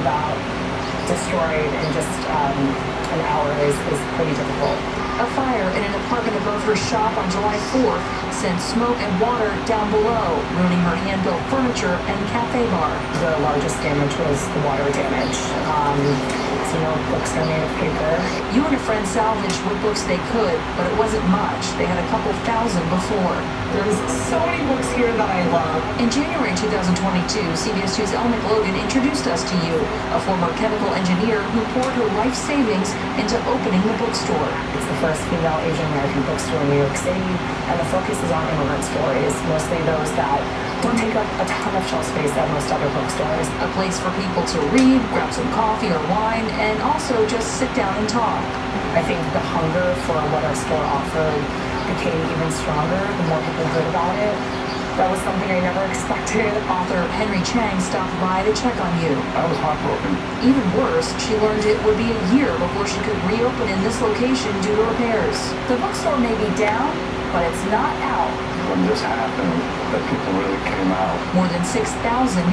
about destroyed in just an hour is pretty difficult. A fire in an apartment above her shop on July 4th sent smoke and water down below, ruining her hand-built furniture and cafe bar. The largest damage was the water damage. Books are made of paper. You and a friend salvaged what books they could, but it wasn't much. They had a couple thousand before. There's so many books here that I love. In January 2022, CBS 2's Elle McLogan introduced us to you, a former chemical engineer who poured her life savings into opening the bookstore. It's the first female Asian American bookstore in New York City, and the focus is on immigrant stories, mostly those that don't take up a ton of shelf space at most other bookstores. A place for people to read, grab some coffee or wine, and also just sit down and talk. I think the hunger for what our store offered became even stronger the more people heard about it. That was something I never expected. Author Henry Chang stopped by to check on you. I was heartbroken. Even worse, she learned it would be a year before she could reopen in this location due to repairs. The bookstore may be down, but it's not out. When this happened, that people really came out. More than 6,000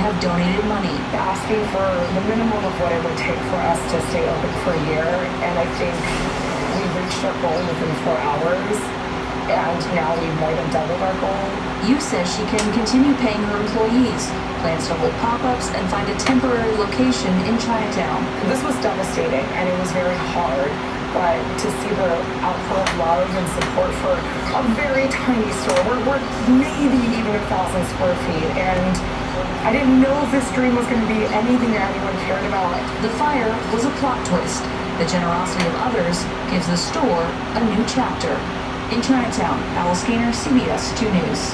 have donated money. Asking for the minimum of what it would take for us to stay open for a year, and I think we reached our goal within 4 hours, and now we more than doubled our goal. Yu says she can continue paying her employees, plans to hold pop-ups, and find a temporary location in Chinatown. This was devastating, and it was very hard. But to see the outpour of love and support for a very tiny store, we're maybe even 1,000 square feet, and I didn't know if this dream was going to be anything that anyone cared about. The fire was a plot twist. The generosity of others gives the store a new chapter. In Chinatown, Alice Gaynor, CBS 2 News.